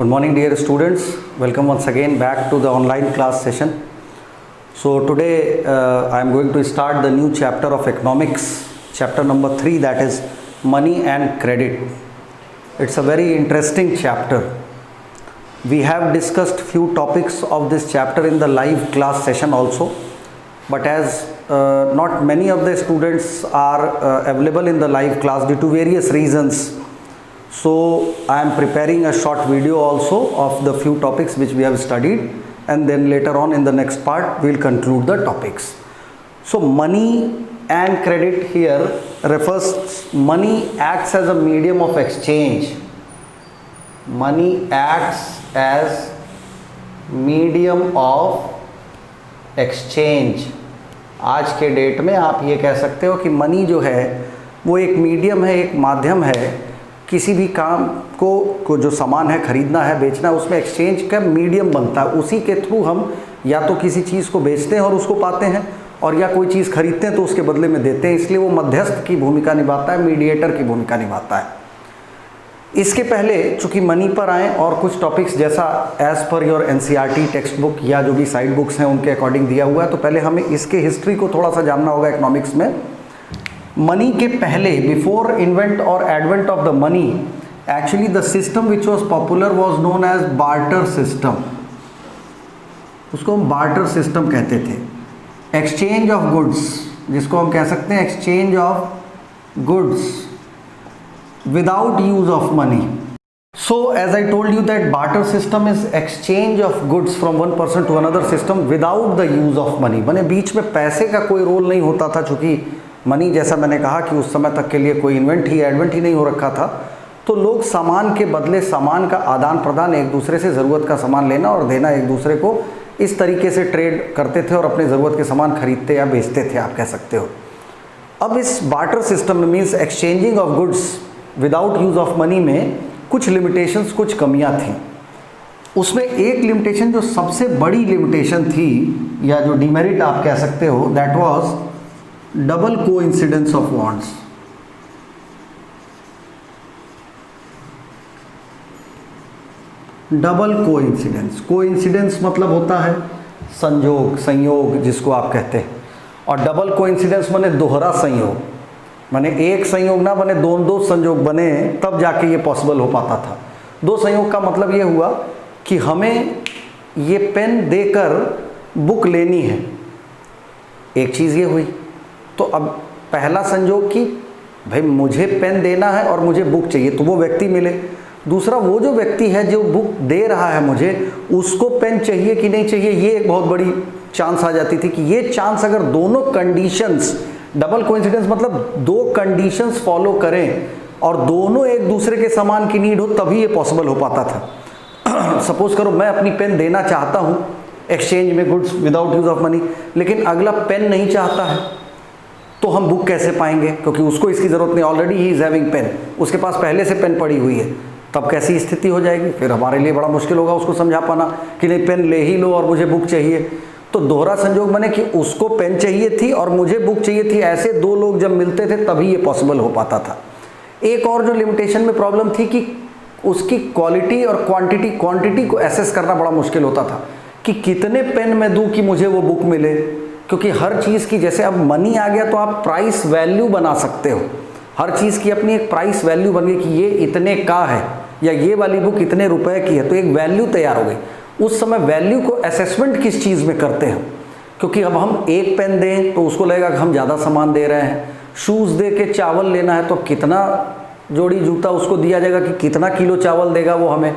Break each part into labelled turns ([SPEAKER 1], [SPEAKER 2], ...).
[SPEAKER 1] Good morning dear students, welcome once again back to the online class session. So today I am going to start the new chapter of economics, chapter number 3, that is money and credit. It's a very interesting chapter. We have discussed few topics of this chapter in the live class session also, but as not many of the students are available in the live class due to various reasons, so I am preparing a short video also of the few topics which we have studied, and then later on in the next part we will conclude the topics. So money and credit here refers, money acts as a medium of exchange. Money acts as medium of exchange. आज के date में आप ये कह सकते हो कि money जो है वो एक मीडियम है, एक माध्यम है। किसी भी काम को जो सामान है खरीदना है, बेचना है, उसमें एक्सचेंज का मीडियम बनता है। उसी के थ्रू हम या तो किसी चीज़ को बेचते हैं और उसको पाते हैं, और या कोई चीज़ खरीदते हैं तो उसके बदले में देते हैं। इसलिए वो मध्यस्थ की भूमिका निभाता है, मीडिएटर की भूमिका निभाता है। इसके पहले चूँकि मनी पर आएँ और कुछ टॉपिक्स जैसा as per your NCERT text book या जो भी साइड बुक्स हैं उनके अकॉर्डिंग दिया हुआ है, तो पहले हमें इसके हिस्ट्री को थोड़ा सा जानना होगा इकोनॉमिक्स में। मनी के पहले, बिफोर इन्वेंट और advent of the money, actually the system which was popular was known as barter system. उसको हम बार्टर सिस्टम कहते थे। एक्सचेंज ऑफ गुड्स, जिसको हम कह सकते हैं exchange of goods without use of money. So as I told you that barter system is exchange of goods from one person to another system without the use of money. माने बीच में पैसे का कोई रोल नहीं होता था, चूँकि मनी, जैसा मैंने कहा कि उस समय तक के लिए कोई एडवेंट ही नहीं हो रखा था, तो लोग सामान के बदले सामान का आदान प्रदान, एक दूसरे से ज़रूरत का सामान लेना और देना एक दूसरे को, इस तरीके से ट्रेड करते थे और अपने ज़रूरत के सामान खरीदते या बेचते थे, आप कह सकते हो। अब इस बार्टर सिस्टम में, means exchanging of goods without use of money में कुछ लिमिटेशंस, कुछ कमियां थी। उसमें एक लिमिटेशन जो सबसे बड़ी लिमिटेशन थी, या जो डिमेरिट आप कह सकते हो, that was double coincidence of wants. Double coincidence मतलब होता है संयोग, संयोग जिसको आप कहते हैं, और डबल कोइंसिडेंस माने दोहरा संयोग। माने एक संयोग ना बने, दो संयोग बने, तब जाके ये पॉसिबल हो पाता था। दो संयोग का मतलब ये हुआ कि हमें ये पेन देकर बुक लेनी है, एक चीज़ ये हुई। तो अब पहला संयोग कि भाई मुझे पेन देना है और मुझे बुक चाहिए, तो वो व्यक्ति मिले। दूसरा, वो जो व्यक्ति है जो बुक दे रहा है मुझे, उसको पेन चाहिए कि नहीं चाहिए, ये एक बहुत बड़ी चांस आ जाती थी। कि ये चांस अगर दोनों कंडीशंस, डबल कोइंसिडेंस मतलब दो कंडीशंस फॉलो करें और दोनों एक दूसरे के सामान की नीड हो, तभी ये पॉसिबल हो पाता था। सपोज करो मैं अपनी पेन देना चाहता हूँ एक्सचेंज में goods without use of money, लेकिन अगला पेन नहीं चाहता है, तो हम बुक कैसे पाएंगे? क्योंकि उसको इसकी ज़रूरत नहीं, already he is having pen, उसके पास पहले से पेन पड़ी हुई है। तब कैसी स्थिति हो जाएगी? फिर हमारे लिए बड़ा मुश्किल होगा उसको समझा पाना कि नहीं, पेन ले ही लो और मुझे बुक चाहिए। तो दोहरा संयोग बने कि उसको पेन चाहिए थी और मुझे बुक चाहिए थी। ऐसे दो लोग जब मिलते थे तभी ये पॉसिबल हो पाता था। एक और जो लिमिटेशन में प्रॉब्लम थी कि उसकी क्वालिटी और क्वांटिटी को एसेस करना बड़ा मुश्किल होता था कि कितने पेन मैं दूँ कि मुझे वो बुक मिले। क्योंकि हर चीज़ की, जैसे अब मनी आ गया तो आप प्राइस वैल्यू बना सकते हो। हर चीज़ की अपनी एक प्राइस वैल्यू बन गई कि ये इतने का है या ये वाली बुक इतने रुपए की है, तो एक वैल्यू तैयार हो गई। उस समय वैल्यू को असेसमेंट किस चीज़ में करते हैं? क्योंकि अब हम एक पेन दें तो उसको लगेगा कि हम ज़्यादा सामान दे रहे हैं। शूज़ दे के चावल लेना है तो कितना जोड़ी जूता उसको दिया जाएगा कि कितना किलो चावल देगा वो हमें।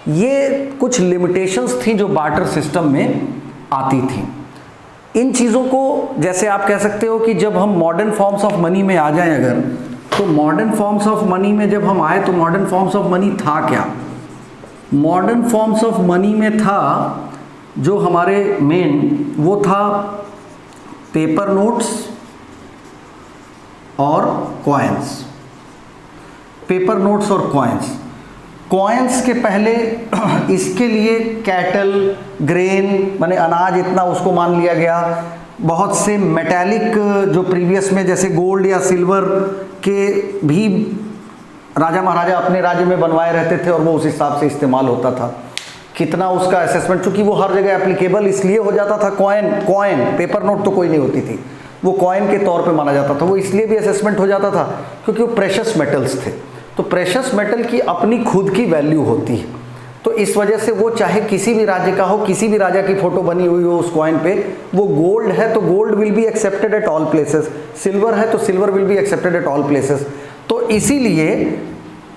[SPEAKER 1] ये कुछ लिमिटेशंस थी जो बार्टर सिस्टम में आती थी। इन चीज़ों को, जैसे आप कह सकते हो कि जब हम मॉडर्न फॉर्म्स ऑफ मनी में आ जाएं अगर, तो मॉडर्न फॉर्म्स ऑफ मनी में जब हम आए तो मॉडर्न फॉर्म्स ऑफ मनी था क्या? मॉडर्न फॉर्म्स ऑफ मनी में था जो हमारे मेन, वो था पेपर नोट्स और कॉइन्स। पेपर नोट्स और कॉइन्स। कॉइन्स के पहले इसके लिए कैटल, ग्रेन माने अनाज, इतना उसको मान लिया गया। बहुत से मेटालिक जो प्रीवियस में जैसे गोल्ड या सिल्वर के भी राजा महाराजा अपने राज्य में बनवाए रहते थे और वो उस हिसाब से इस्तेमाल होता था। कितना उसका असेसमेंट, चूंकि वो हर जगह एप्लीकेबल इसलिए हो जाता था, कॉइन पेपर नोट तो कोई नहीं होती थी, वो कॉइन के तौर पे माना जाता था, वो इसलिए भी असेसमेंट हो जाता था क्योंकि वो प्रेशस मेटल्स थे। तो प्रेशस मेटल की अपनी खुद की वैल्यू होती है, तो इस वजह से वो चाहे किसी भी राज्य का हो, किसी भी राजा की फोटो बनी हुई हो उस कॉइन पे, वो गोल्ड है तो gold will be accepted at all places, silver है तो silver will be accepted at all places. तो इसीलिए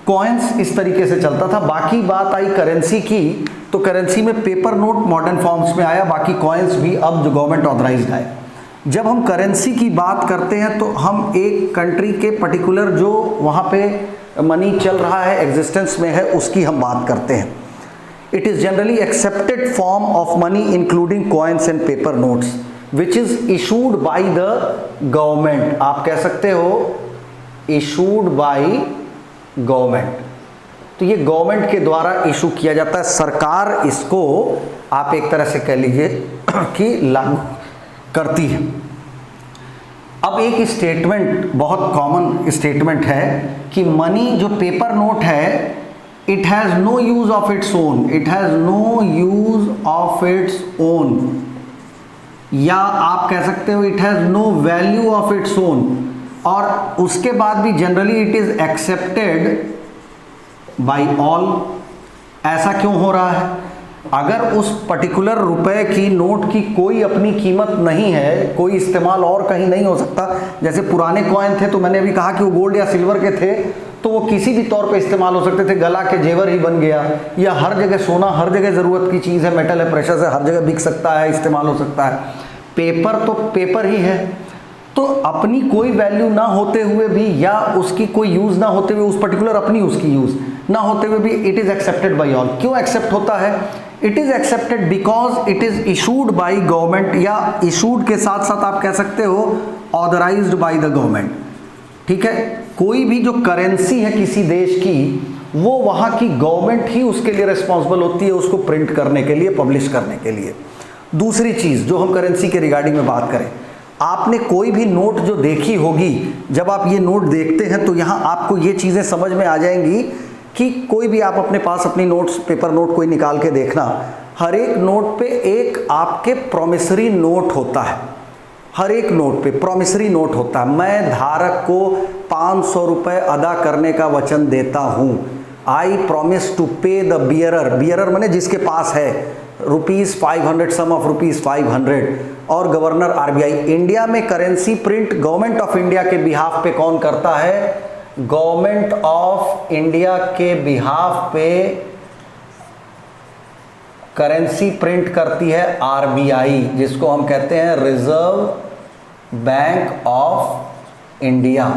[SPEAKER 1] कॉइन्स इस तरीके से चलता था। बाकी बात आई करेंसी की, तो करेंसी में पेपर नोट मॉडर्न फॉर्म्स में आया, बाकी कॉइन्स भी अब जो गवर्नमेंट ऑथराइज्ड है। जब हम करेंसी की बात करते हैं तो हम एक कंट्री के पर्टिकुलर जो वहाँ पे मनी चल रहा है, एग्जिस्टेंस में है, उसकी हम बात करते हैं। It is generally accepted form of money including coins and paper notes which is issued by the government. आप कह सकते हो इशूड बाय गवर्नमेंट, तो ये गवर्नमेंट के द्वारा इशू किया जाता है, सरकार इसको आप एक तरह से कह लीजिए कि लागू करती है। अब एक स्टेटमेंट, बहुत कॉमन स्टेटमेंट है कि मनी जो पेपर नोट है, it has no use of its own, it has no use of its own, या आप कह सकते हो it has no value of its own. और उसके बाद भी generally it is accepted by all. ऐसा क्यों हो रहा है? अगर उस पर्टिकुलर रुपए की नोट की कोई अपनी कीमत नहीं है, कोई इस्तेमाल और कहीं नहीं हो सकता, जैसे पुराने कॉइन थे तो मैंने अभी कहा कि वो गोल्ड या सिल्वर के थे, तो वो किसी भी तौर पे इस्तेमाल हो सकते थे, गला के जेवर ही बन गया, या हर जगह सोना, हर जगह ज़रूरत की चीज़ है, मेटल है, प्रेशर है, हर जगह बिक सकता है, इस्तेमाल हो सकता है। पेपर तो पेपर ही है, तो अपनी कोई वैल्यू ना होते हुए भी, या उसकी कोई यूज़ ना होते हुए, उस पर्टिकुलर अपनी उसकी यूज़ ना होते हुए भी it is accepted by all. क्यों एक्सेप्ट होता है? It is accepted because it is issued by government, या इशूड के साथ साथ आप कह सकते हो ऑथराइज्ड बाय द गवर्नमेंट। ठीक है, कोई भी जो करेंसी है किसी देश की, वो वहाँ की गवर्नमेंट ही उसके लिए रिस्पॉन्सिबल होती है, उसको प्रिंट करने के लिए, पब्लिश करने के लिए। दूसरी चीज़ जो हम करेंसी के रिगार्डिंग में बात करें, आपने कोई भी नोट जो देखी होगी, जब आप ये नोट देखते हैं तो यहाँ आपको ये चीज़ें समझ में आ जाएंगी कि कोई भी आप अपने पास अपनी नोट्स, पेपर नोट कोई निकाल के देखना, हर एक नोट पे एक आपके प्रॉमिसरी नोट होता है, हर एक नोट पे प्रॉमिसरी नोट होता है। मैं धारक को 500 रुपये अदा करने का वचन देता हूँ, आई प्रॉमिस टू पे द बियरर, बियरर माने जिसके पास है, ₹500, सम ऑफ ₹500, और गवर्नर आरबीआई। इंडिया में currency print government of India के बिहाफ पे कौन करता है? गवर्नमेंट ऑफ इंडिया के बिहाफ पे करेंसी प्रिंट करती है आरबीआई, जिसको हम कहते हैं रिजर्व बैंक ऑफ इंडिया।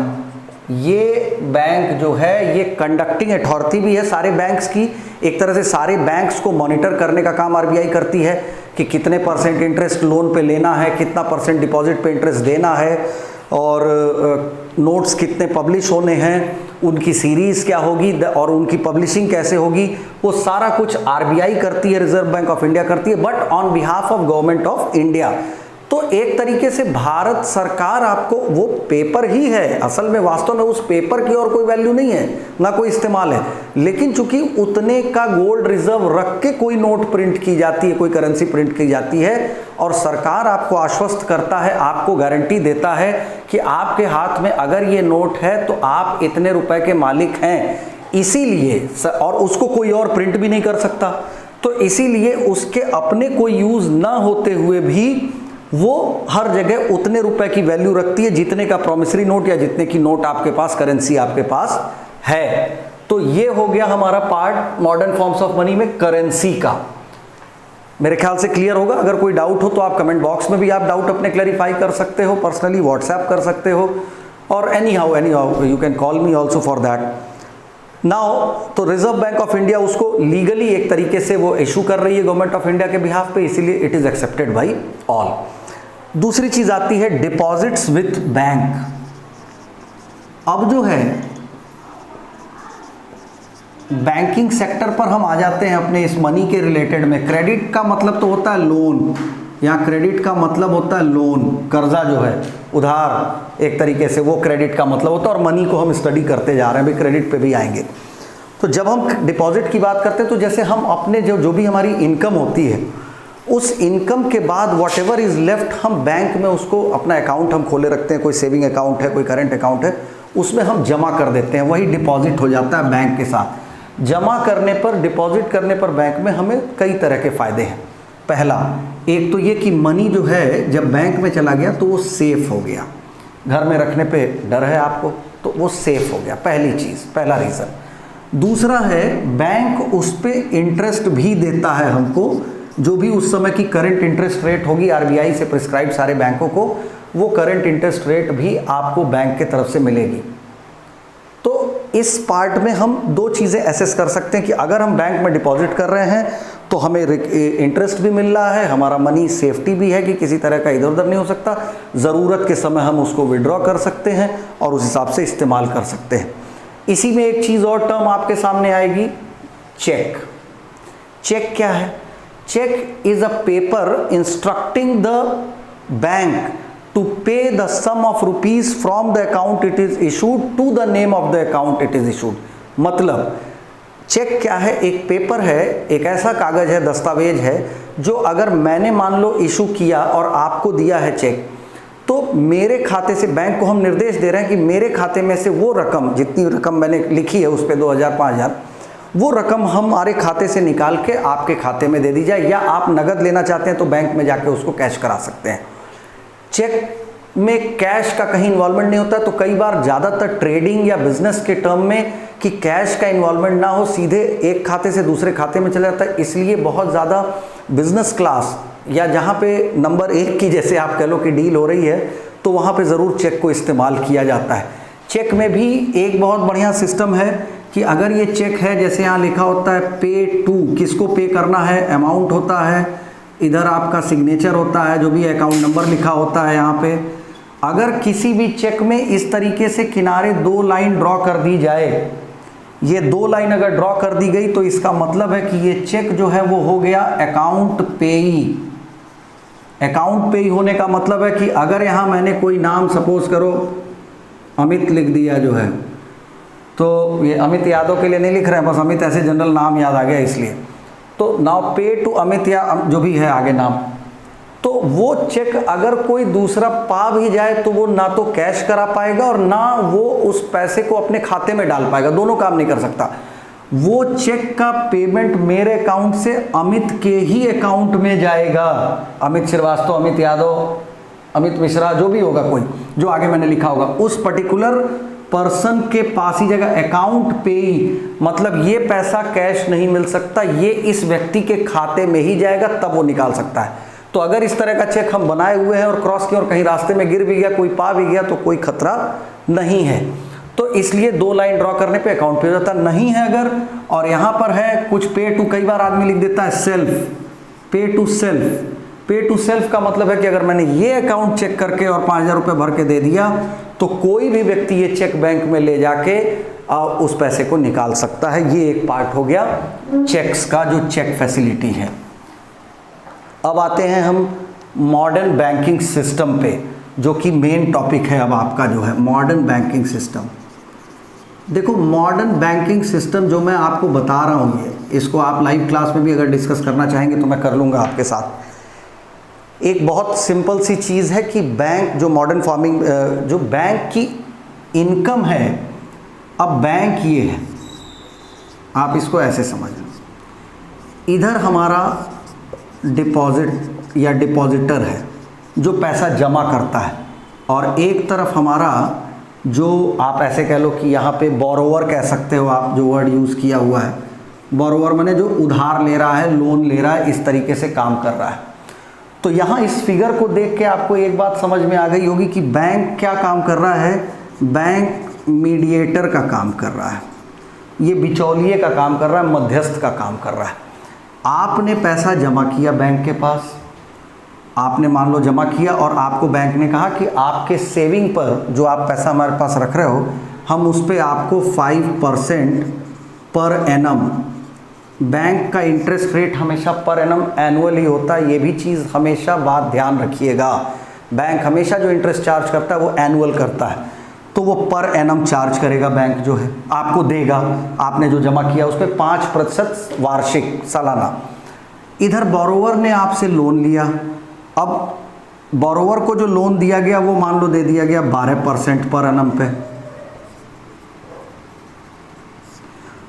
[SPEAKER 1] ये बैंक जो है ये कंडक्टिंग अथॉरिटी भी है सारे बैंक्स की, एक तरह से सारे बैंक्स को मॉनिटर करने का काम आरबीआई करती है कि कितने % इंटरेस्ट लोन पे लेना है, कितना % डिपॉजिट पे इंटरेस्ट देना है, और नोट्स कितने पब्लिश होने हैं, उनकी सीरीज़ क्या होगी और उनकी पब्लिशिंग कैसे होगी, वो सारा कुछ आरबीआई करती है, रिजर्व बैंक ऑफ इंडिया करती है, but on behalf of government of India. तो एक तरीके से भारत सरकार आपको, वो पेपर ही है असल में, वास्तव में उस पेपर की और कोई वैल्यू नहीं है, ना कोई इस्तेमाल है, लेकिन चूंकि उतने का गोल्ड रिजर्व रख के कोई नोट प्रिंट की जाती है, कोई करेंसी प्रिंट की जाती है, और सरकार आपको आश्वस्त करता है, आपको गारंटी देता है कि आपके हाथ में अगर ये नोट है तो आप इतने रुपए के मालिक हैं, इसीलिए, और उसको कोई और प्रिंट भी नहीं कर सकता, तो इसीलिए उसके अपने कोई यूज़ ना होते हुए भी वो हर जगह उतने रुपए की वैल्यू रखती है जितने का प्रॉमिसरी नोट या जितने की नोट आपके पास, करेंसी आपके पास है। तो ये हो गया हमारा part modern forms of money में करेंसी का। मेरे ख्याल से क्लियर होगा। अगर कोई डाउट हो तो आप कमेंट बॉक्स में भी आप डाउट अपने क्लैरिफाई कर सकते हो, पर्सनली व्हाट्सएप कर सकते हो, और any how you can call me also for that. Now तो रिजर्व बैंक ऑफ इंडिया उसको लीगली एक तरीके से वो इशू कर रही है गवर्नमेंट ऑफ इंडिया के बिहाफ पे, इसीलिए it is accepted by all. दूसरी चीज आती है डिपॉजिट्स विथ बैंक। अब जो है बैंकिंग सेक्टर पर हम आ जाते हैं अपने इस मनी के रिलेटेड में। क्रेडिट का मतलब तो होता है लोन, यहाँ क्रेडिट का मतलब होता है लोन, कर्जा जो है, उधार, एक तरीके से वो क्रेडिट का मतलब होता है। और मनी को हम स्टडी करते जा रहे हैं, भाई क्रेडिट पे भी आएंगे। तो जब हम डिपॉजिट की बात करते हैं तो जैसे हम अपने जो भी हमारी इनकम होती है, उस इनकम के बाद वॉट एवर इज़ लेफ्ट हम बैंक में उसको, अपना अकाउंट हम खोले रखते हैं, कोई सेविंग अकाउंट है, कोई करंट अकाउंट है, उसमें हम जमा कर देते हैं, वही डिपॉजिट हो जाता है बैंक के साथ। जमा करने पर, डिपॉजिट करने पर बैंक में हमें कई तरह के फ़ायदे हैं। पहला, एक तो ये कि मनी जो है जब बैंक में चला गया तो वो सेफ़ हो गया, घर में रखने पे डर है आपको तो वो सेफ़ हो गया, पहली चीज़, पहला रीज़न। दूसरा है बैंक उस पर इंटरेस्ट भी देता है हमको, जो भी उस समय की करंट इंटरेस्ट रेट होगी आरबीआई से प्रिस्क्राइब सारे बैंकों को, वो करंट इंटरेस्ट रेट भी आपको बैंक के तरफ से मिलेगी। तो इस पार्ट में हम दो चीज़ें एसेस कर सकते हैं कि अगर हम बैंक में डिपॉजिट कर रहे हैं तो हमें इंटरेस्ट भी मिल रहा है, हमारा मनी सेफ्टी भी है कि किसी तरह का इधर उधर नहीं हो सकता, ज़रूरत के समय हम उसको विड्रॉ कर सकते हैं और उस हिसाब से इस्तेमाल कर सकते हैं। इसी में एक चीज़ और टर्म आपके सामने आएगी, चेक। चेक क्या है? Cheque is a paper instructing the bank to pay the sum of rupees from the account it is issued to the name of the account it is issued। मतलब check क्या है? एक paper है, एक ऐसा कागज़ है, दस्तावेज है, जो अगर मैंने मान लो इशू किया और आपको दिया है चेक, तो मेरे खाते से बैंक को हम निर्देश दे रहे हैं कि मेरे खाते में से वो रकम, जितनी रकम मैंने लिखी है उस पर 2000 5000, वो रकम हमारे खाते से निकाल के आपके खाते में दे दी जाए, या आप नगद लेना चाहते हैं तो बैंक में जाके उसको कैश करा सकते हैं। चेक में कैश का कहीं इन्वॉल्वमेंट नहीं होता, तो कई बार ज़्यादातर ट्रेडिंग या बिजनेस के टर्म में कि कैश का इन्वॉल्वमेंट ना हो, सीधे एक खाते से दूसरे खाते में चला जाता है। इसलिए बहुत ज़्यादा बिजनेस क्लास या जहाँ पे नंबर 1 की जैसे आप कह लो कि डील हो रही है, तो वहाँ पे ज़रूर चेक को इस्तेमाल किया जाता है। चेक में भी एक बहुत बढ़िया सिस्टम है कि अगर ये चेक है, जैसे यहाँ लिखा होता है पे टू, किसको पे करना है, अमाउंट होता है, इधर आपका सिग्नेचर होता है, जो भी अकाउंट नंबर लिखा होता है यहाँ पे। अगर किसी भी चेक में इस तरीके से किनारे 2 लाइन ड्रॉ कर दी जाए, ये 2 लाइन अगर ड्रॉ कर दी गई तो इसका मतलब है कि ये चेक जो है वो हो गया अकाउंट पेई। अकाउंट पेई होने का मतलब है कि अगर यहाँ मैंने कोई नाम सपोज करो अमित लिख दिया जो है, तो ये अमित यादव के लिए नहीं लिख रहे हैं, बस अमित ऐसे जनरल नाम याद आ गया इसलिए, तो नाउ पे टू अमित या जो भी है आगे नाम, तो वो चेक अगर कोई दूसरा पा भी जाए तो वो ना तो कैश करा पाएगा और ना वो उस पैसे को अपने खाते में डाल पाएगा, दोनों काम नहीं कर सकता। वो चेक का पेमेंट मेरे अकाउंट से अमित के ही अकाउंट में जाएगा। अमित श्रीवास्तव, अमित यादव, अमित मिश्रा, जो भी होगा कोई जो आगे मैंने लिखा होगा, उस पर्टिकुलर पर्सन के पास ही जाएगा। अकाउंट पेई मतलब ये पैसा कैश नहीं मिल सकता, ये इस व्यक्ति के खाते में ही जाएगा, तब वो निकाल सकता है। तो अगर इस तरह का चेक हम बनाए हुए हैं और क्रॉस किया और कहीं रास्ते में गिर भी गया, कोई पा भी गया, तो कोई खतरा नहीं है। तो इसलिए 2 लाइन ड्रॉ करने पे अकाउंट पे हो जाता नहीं है अगर, और यहाँ पर है कुछ पे टू, कई बार आदमी लिख देता है सेल्फ, पे टू सेल्फ। पे टू सेल्फ का मतलब है कि अगर मैंने ये अकाउंट चेक करके और 5000 रुपये भर के दे दिया, तो कोई भी व्यक्ति ये चेक बैंक में ले जाके उस पैसे को निकाल सकता है। ये एक पार्ट हो गया चेक्स का, जो चेक फैसिलिटी है। अब आते हैं हम मॉडर्न बैंकिंग सिस्टम पे, जो कि मेन टॉपिक है अब आपका जो है मॉडर्न बैंकिंग सिस्टम। देखो मॉडर्न बैंकिंग सिस्टम जो मैं आपको बता रहा हूँ, ये इसको आप लाइव क्लास में भी अगर डिस्कस करना चाहेंगे तो मैं कर लूँगा आपके साथ। एक बहुत सिंपल सी चीज़ है कि बैंक जो मॉडर्न फार्मिंग, जो बैंक की इनकम है, अब बैंक ये है, आप इसको ऐसे समझ लो, इधर हमारा डिपॉजिट या डिपॉजिटर है जो पैसा जमा करता है, और एक तरफ हमारा जो आप ऐसे कह लो कि यहाँ पे बोरोवर कह सकते हो आप, जो वर्ड यूज़ किया हुआ है, बोरोवर माने जो उधार ले रहा है, लोन ले रहा है, इस तरीके से काम कर रहा है। तो यहाँ इस फिगर को देख के आपको एक बात समझ में आ गई होगी कि बैंक क्या काम कर रहा है। बैंक मीडिएटर का काम कर रहा है, ये बिचौलिए का काम कर रहा है, मध्यस्थ का काम कर रहा है। आपने पैसा जमा किया बैंक के पास, आपने मान लो जमा किया, और आपको बैंक ने कहा कि आपके सेविंग पर जो आप पैसा हमारे पास रख रहे हो, हम उस पर आपको 5% पर एनम बैंक का इंटरेस्ट रेट हमेशा पर एनम एनुअल ही होता है, ये भी चीज़ हमेशा बात ध्यान रखिएगा। बैंक हमेशा जो इंटरेस्ट चार्ज करता है वो एनुअल करता है, तो वो पर एनम चार्ज करेगा। बैंक जो है आपको देगा, आपने जो जमा किया उस पर 5% वार्षिक सालाना। इधर बोरोवर ने आपसे लोन लिया, अब बोरोवर को जो लोन दिया गया वो मान लो दे दिया गया 12% पर एनम पे।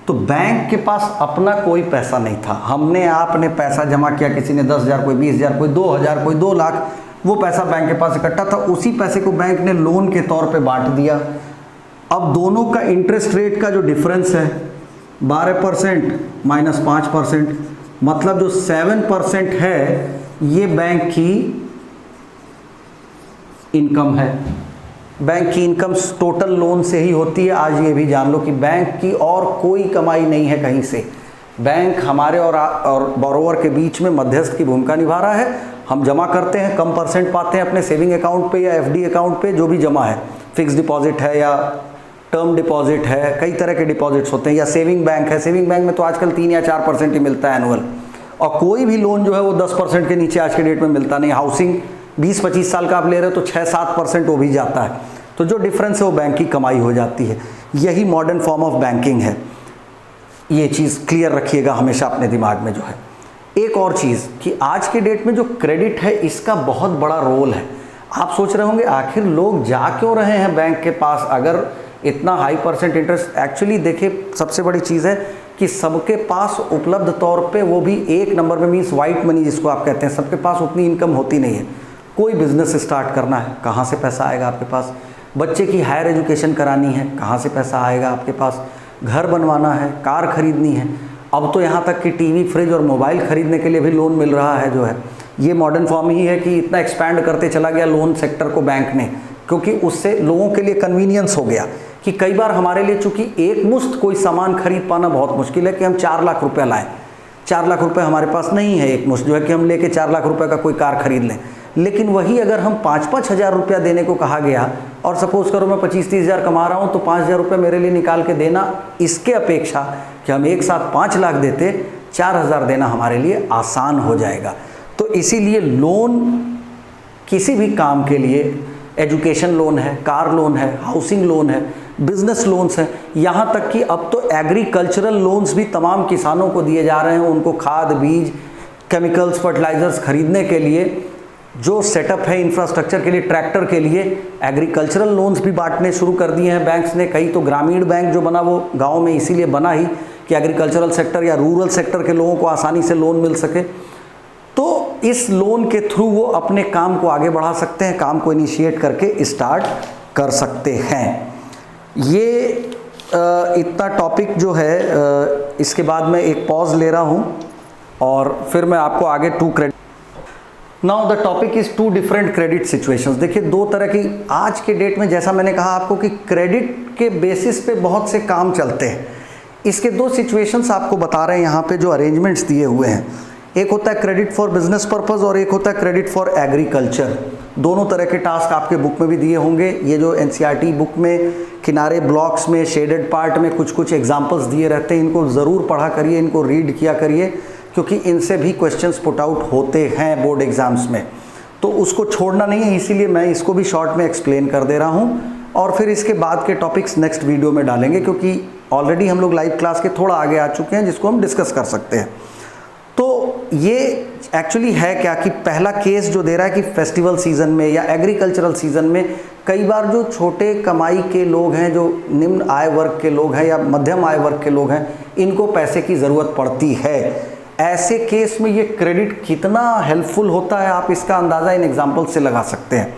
[SPEAKER 1] तो बैंक के पास अपना कोई पैसा नहीं था, हमने आपने पैसा जमा किया, किसी ने 10,000, कोई 20,000, कोई 2,000, कोई 2 लाख, वो पैसा बैंक के पास इकट्ठा था, उसी पैसे को बैंक ने लोन के तौर पे बांट दिया। अब दोनों का इंटरेस्ट रेट का जो डिफरेंस है 12% माइनस 5%, मतलब जो 7% है ये बैंक की इनकम है। बैंक की इनकम टोटल लोन से ही होती है। आज ये भी जान लो कि बैंक की और कोई कमाई नहीं है कहीं से। बैंक हमारे और बोरोवर के बीच में मध्यस्थ की भूमिका निभा रहा है। हम जमा करते हैं, कम परसेंट पाते हैं अपने सेविंग अकाउंट पे या एफडी अकाउंट पे, जो भी जमा है, फिक्स डिपॉजिट है या टर्म डिपॉजिट है, कई तरह के डिपॉजिट्स होते हैं, या सेविंग बैंक है। सेविंग बैंक में तो आजकल 3 या 4% ही मिलता है एनुअल, और कोई भी लोन जो है वो 10% के नीचे आज के डेट में मिलता नहीं। हाउसिंग 20-25 साल का आप ले रहे हो तो 6-7% वो भी जाता है। तो जो डिफरेंस है वो बैंक की कमाई हो जाती है। यही मॉडर्न फॉर्म ऑफ बैंकिंग है। ये चीज़ क्लियर रखिएगा हमेशा अपने दिमाग में जो है। एक और चीज़ कि आज के डेट में जो क्रेडिट है इसका बहुत बड़ा रोल है। आप सोच रहे होंगे आखिर लोग जा क्यों रहे हैं बैंक के पास अगर इतना हाई परसेंट इंटरेस्ट। एक्चुअली देखिए, सबसे बड़ी चीज़ है कि सबके पास उपलब्ध तौर पे, वो भी एक नंबर में, मीन्स वाइट मनी जिसको आप कहते हैं, सबके पास उतनी इनकम होती नहीं है। कोई बिजनेस स्टार्ट करना है, कहाँ से पैसा आएगा आपके पास? बच्चे की हायर एजुकेशन करानी है, कहाँ से पैसा आएगा आपके पास? घर बनवाना है, कार खरीदनी है, अब तो यहाँ तक कि टीवी, फ्रिज और मोबाइल खरीदने के लिए भी लोन मिल रहा है जो है। ये मॉडर्न फॉर्म ही है कि इतना एक्सपैंड करते चला गया लोन सेक्टर को बैंक ने, क्योंकि उससे लोगों के लिए कन्वीनियंस हो गया कि कई बार हमारे लिए, चूँकि एक मुश्त कोई सामान खरीद पाना बहुत मुश्किल है कि हम 4 लाख रुपये लाएँ। 4 लाख रुपये हमारे पास नहीं है एक मुश्त जो है कि हम लेके 4 लाख रुपये का कोई कार खरीद लें। लेकिन वही अगर हम 5-5 हज़ार रुपया देने को कहा गया, और सपोज़ करो मैं 25-30 हज़ार कमा रहा हूँ तो 5,000 रुपये मेरे लिए निकाल के देना, इसके अपेक्षा कि हम एक साथ 5 लाख देते, 4,000 देना हमारे लिए आसान हो जाएगा। तो इसीलिए लोन किसी भी काम के लिए, एजुकेशन लोन है, कार लोन है, हाउसिंग लोन है, बिजनेस लोन्स हैं, यहाँ तक कि अब तो एग्रीकल्चरल लोन्स भी तमाम किसानों को दिए जा रहे हैं। उनको खाद, बीज, केमिकल्स, फर्टिलाइजर्स खरीदने के लिए जो सेटअप है इंफ्रास्ट्रक्चर के लिए, ट्रैक्टर के लिए, एग्रीकल्चरल लोन्स भी बांटने शुरू कर दिए हैं बैंक्स ने। कई तो ग्रामीण बैंक जो बना वो गांव में इसीलिए बना ही कि एग्रीकल्चरल सेक्टर या रूरल सेक्टर के लोगों को आसानी से लोन मिल सके। तो इस लोन के थ्रू वो अपने काम को आगे बढ़ा सकते हैं, काम को इनिशिएट करके स्टार्ट कर सकते हैं। ये इतना टॉपिक जो है, इसके बाद मैं एक पॉज ले रहा हूँ और फिर मैं आपको आगे 2 credit. Now the topic is 2 different credit situations. देखिए, 2 तरह की आज के डेट में, जैसा मैंने कहा आपको कि क्रेडिट के बेसिस पे बहुत से काम चलते हैं। इसके 2 सिचुएशंस आपको बता रहे हैं यहाँ पे, जो अरेंजमेंट्स दिए हुए हैं। एक होता है क्रेडिट फॉर बिजनेस पर्पस और एक होता है क्रेडिट फॉर एग्रीकल्चर। दोनों तरह के टास्क आपके बुक में भी दिए होंगे। ये जो एनसीईआरटी बुक में किनारे ब्लॉक्स में, शेडेड पार्ट में कुछ एग्जाम्पल्स दिए रहते हैं। इनको ज़रूर पढ़ा करिए, इनको रीड किया करिए, क्योंकि इनसे भी क्वेश्चंस पुट आउट होते हैं बोर्ड एग्जाम्स में। तो उसको छोड़ना नहीं है, इसीलिए मैं इसको भी शॉर्ट में एक्सप्लेन कर दे रहा हूँ, और फिर इसके बाद के टॉपिक्स नेक्स्ट वीडियो में डालेंगे, क्योंकि ऑलरेडी हम लोग लाइव क्लास के थोड़ा आगे आ चुके हैं जिसको हम डिस्कस कर सकते हैं। तो ये एक्चुअली है क्या कि पहला केस जो दे रहा है कि फेस्टिवल सीज़न में या एग्रीकल्चरल सीज़न में कई बार जो छोटे कमाई के लोग हैं, जो निम्न आय वर्ग के लोग हैं या मध्यम आय वर्ग के लोग हैं, इनको पैसे की ज़रूरत पड़ती है। ऐसे केस में ये क्रेडिट कितना हेल्पफुल होता है, आप इसका अंदाज़ा इन एग्जाम्पल से लगा सकते हैं।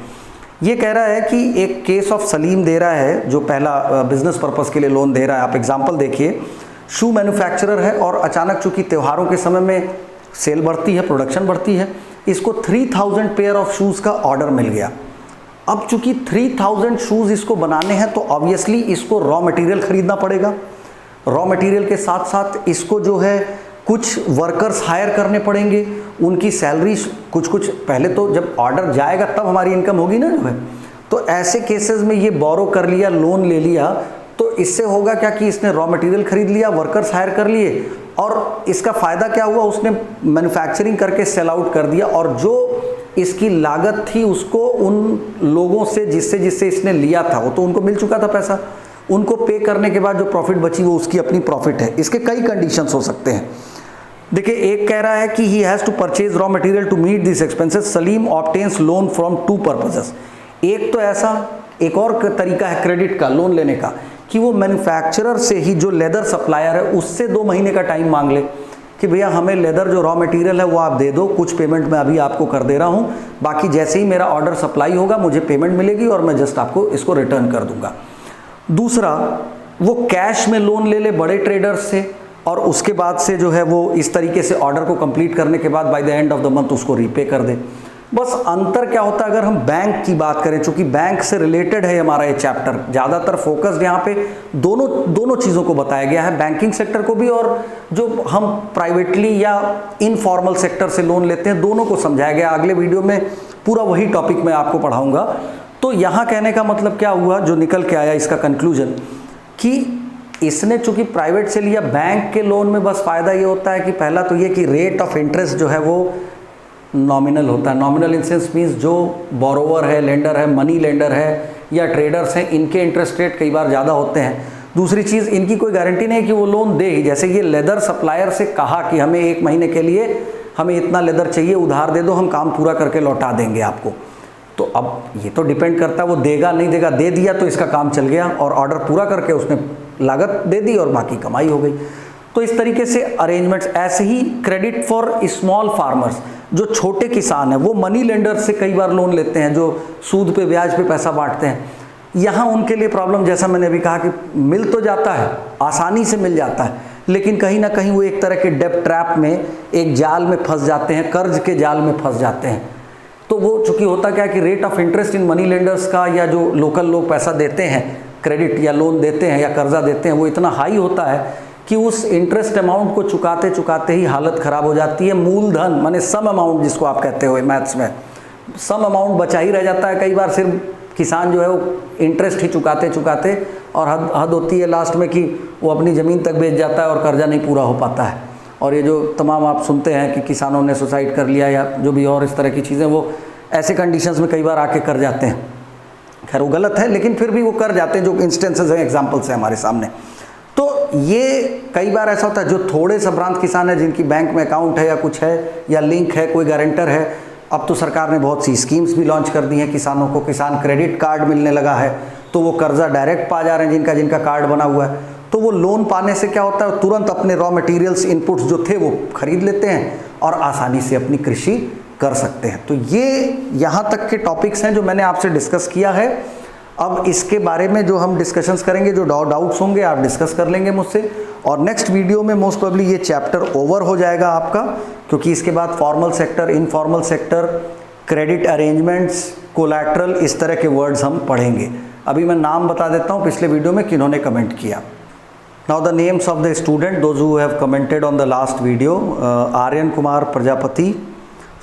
[SPEAKER 1] ये कह रहा है कि एक केस ऑफ सलीम दे रहा है, जो पहला बिजनेस पर्पस के लिए लोन दे रहा है। आप एग्जाम्पल देखिए, शू मैन्युफैक्चरर है और अचानक चूंकि त्योहारों के समय में सेल बढ़ती है, प्रोडक्शन बढ़ती है, इसको 3000 पेयर ऑफ शूज़ का ऑर्डर मिल गया। अब चूंकि 3000 शूज़ इसको बनाने हैं तो ऑब्वियसली इसको रॉ मटेरियल खरीदना पड़ेगा। रॉ मटेरियल के साथ साथ इसको जो है कुछ वर्कर्स हायर करने पड़ेंगे, उनकी सैलरी कुछ पहले तो जब ऑर्डर जाएगा तब हमारी इनकम होगी ना जो है। तो ऐसे केसेस में ये बोरो कर लिया, लोन ले लिया, तो इससे होगा क्या कि इसने रॉ मटेरियल खरीद लिया, वर्कर्स हायर कर लिए, और इसका फ़ायदा क्या हुआ, उसने मैन्युफैक्चरिंग करके सेल आउट कर दिया और जो इसकी लागत थी उसको उन लोगों से जिससे इसने लिया था वो तो उनको मिल चुका था पैसा, उनको पे करने के बाद जो प्रॉफिट बची वो उसकी अपनी प्रॉफिट है। इसके कई कंडीशंस हो सकते हैं। देखिए, एक कह रहा है कि he has to purchase raw material to meet this expenses, Salim obtains loan from 2 purposes. एक तो ऐसा, एक और तरीका है क्रेडिट का, लोन लेने का, कि वो मैन्युफैक्चरर से ही, जो लेदर सप्लायर है उससे 2 महीने का टाइम मांग ले कि भैया हमें लेदर जो रॉ मटेरियल है वो आप दे दो, कुछ पेमेंट मैं अभी आपको कर दे रहा हूँ, बाकी जैसे ही मेरा ऑर्डर सप्लाई होगा मुझे पेमेंट मिलेगी और मैं जस्ट आपको इसको रिटर्न कर दूंगा। दूसरा, वो कैश में लोन ले ले बड़े ट्रेडर्स से और उसके बाद से जो है वो इस तरीके से ऑर्डर को कंप्लीट करने के बाद by the end of the month उसको रीपे कर दे। बस अंतर क्या होता है, अगर हम बैंक की बात करें, चूंकि बैंक से रिलेटेड है हमारा ये चैप्टर, ज़्यादातर फोकस्ड यहाँ पे दोनों चीज़ों को बताया गया है, बैंकिंग सेक्टर को भी और जो हम प्राइवेटली या इनफॉर्मल सेक्टर से लोन लेते हैं दोनों को समझाया गया। अगले वीडियो में पूरा वही टॉपिक मैं आपको पढ़ाऊँगा। तो यहाँ कहने का मतलब क्या हुआ, जो निकल के आया इसका कंक्लूजन, कि इसने चूंकि प्राइवेट से लिया, बैंक के लोन में बस फ़ायदा ये होता है कि पहला तो ये कि रेट ऑफ इंटरेस्ट जो है वो नॉमिनल होता है। नॉमिनल इन सेंस मीन्स जो बोरोवर है, लेंडर है, मनी लेंडर है या ट्रेडर्स हैं, इनके इंटरेस्ट रेट कई बार ज़्यादा होते हैं। दूसरी चीज़, इनकी कोई गारंटी नहीं है कि वो लोन दे ही। जैसे ये लेदर सप्लायर से कहा कि हमें 1 महीने के लिए हमें इतना लेदर चाहिए, उधार दे दो, हम काम पूरा करके लौटा देंगे आपको। तो अब ये तो डिपेंड करता है वो देगा नहीं देगा। दे दिया तो इसका काम चल गया और ऑर्डर पूरा करके उसने लागत दे दी और बाकी कमाई हो गई। तो इस तरीके से अरेंजमेंट्स। ऐसे ही क्रेडिट फॉर स्मॉल फार्मर्स, जो छोटे किसान हैं वो मनी लेंडर से कई बार लोन लेते हैं, जो सूद पे ब्याज पे पैसा बांटते हैं। यहाँ उनके लिए प्रॉब्लम, जैसा मैंने अभी कहा, कि मिल तो जाता है, आसानी से मिल जाता है, लेकिन कहीं ना कहीं वो एक तरह के डेब्ट ट्रैप में, एक जाल में फंस जाते हैं, कर्ज के जाल में फंस जाते हैं। तो वो चूंकि होता क्या है कि rate of interest in money lenders का, या जो लोकल लोग पैसा देते हैं, क्रेडिट या लोन देते हैं या कर्जा देते हैं, वो इतना हाई होता है कि उस इंटरेस्ट अमाउंट को चुकाते चुकाते ही हालत ख़राब हो जाती है। मूलधन माने सम अमाउंट जिसको आप कहते हो मैथ्स में, सम अमाउंट बचा ही रह जाता है। कई बार सिर्फ किसान जो है वो इंटरेस्ट ही चुकाते चुकाते और हद होती है लास्ट में कि वो अपनी ज़मीन तक बेच जाता है और कर्जा नहीं पूरा हो पाता है। और ये जो तमाम आप सुनते हैं कि किसानों ने सुसाइड कर लिया या जो भी और इस तरह की चीज़ें, वो ऐसे कंडीशंस में कई बार आके कर जाते हैं। खैर वो गलत है, लेकिन फिर भी वो कर जाते हैं, जो इंस्टेंसेस हैं, एग्जाम्पल्स हैं हमारे सामने। तो ये कई बार ऐसा होता है, जो थोड़े संभ्रांत किसान हैं जिनकी बैंक में अकाउंट है या कुछ है या लिंक है, कोई गारंटर है, अब तो सरकार ने बहुत सी स्कीम्स भी लॉन्च कर दी हैं किसानों को। किसान क्रेडिट कार्ड मिलने लगा है, तो वो कर्जा डायरेक्ट पा जा रहे हैं जिनका कार्ड बना हुआ है। तो वो लोन पाने से क्या होता है, तुरंत अपने रॉ मटेरियल्स इनपुट्स जो थे वो खरीद लेते हैं और आसानी से अपनी कृषि कर सकते हैं। तो ये यहाँ तक के टॉपिक्स हैं जो मैंने आपसे डिस्कस किया है। अब इसके बारे में जो हम डिस्कशंस करेंगे, जो डाउट्स होंगे आप डिस्कस कर लेंगे मुझसे, और नेक्स्ट वीडियो में मोस्ट प्रोबेबली ये चैप्टर ओवर हो जाएगा आपका, क्योंकि इसके बाद formal sector, informal sector, credit arrangements, collateral, इस तरह के वर्ड्स हम पढ़ेंगे। अभी मैं नाम बता देता हूँ पिछले वीडियो में किन्होंने कमेंट किया। Now the names of the student those who have commented on the last video: Aryan Kumar Prajapati,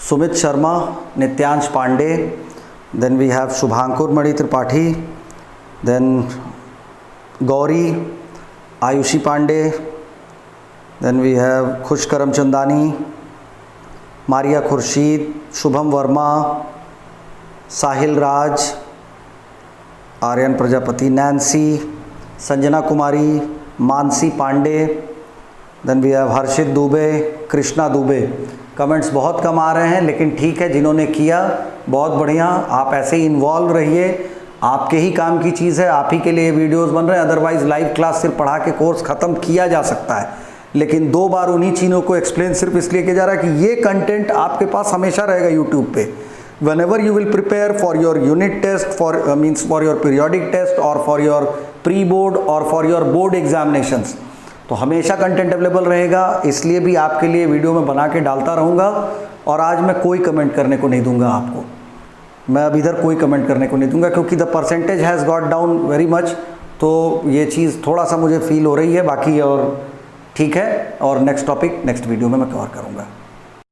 [SPEAKER 1] Sumit Sharma, Nityansh Pandey, then we have Shubhankur Madi Tripathi, then Gauri, Ayushi Pandey, then we have Khush Karam Chandani, Maria Khurshid, Shubham Verma, Sahil Raj, Aryan Prajapati, Nancy, Sanjana Kumari, Mansi Pandey, then we have Harshit Dubey, Krishna Dubey। Comments बहुत कम आ रहे हैं, लेकिन ठीक है, जिन्होंने किया बहुत बढ़िया। आप ऐसे ही इन्वॉल्व रहिए, आपके ही काम की चीज़ है, आप ही के लिए वीडियोस बन रहे हैं। अदरवाइज़ लाइव क्लास सिर्फ पढ़ा के कोर्स ख़त्म किया जा सकता है, लेकिन 2 बार उन्हीं चीज़ों को एक्सप्लेन सिर्फ इसलिए किया जा रहा है कि ये कंटेंट आपके पास हमेशा रहेगा यूट्यूब पे। whenever you will prepare for your unit test, for your periodic test, or for your pre-board or for your board examinations, तो हमेशा कंटेंट अवेलेबल रहेगा। इसलिए भी आपके लिए वीडियो में बना के डालता रहूँगा। और आज मैं कोई कमेंट करने को नहीं दूंगा आपको, मैं अब इधर कोई कमेंट करने को नहीं दूंगा, क्योंकि the percentage has got down very much. तो ये चीज़ थोड़ा सा मुझे फील हो रही है, बाकी और ठीक है। और नेक्स्ट टॉपिक नेक्स्ट वीडियो में मैं कवर करूँगा।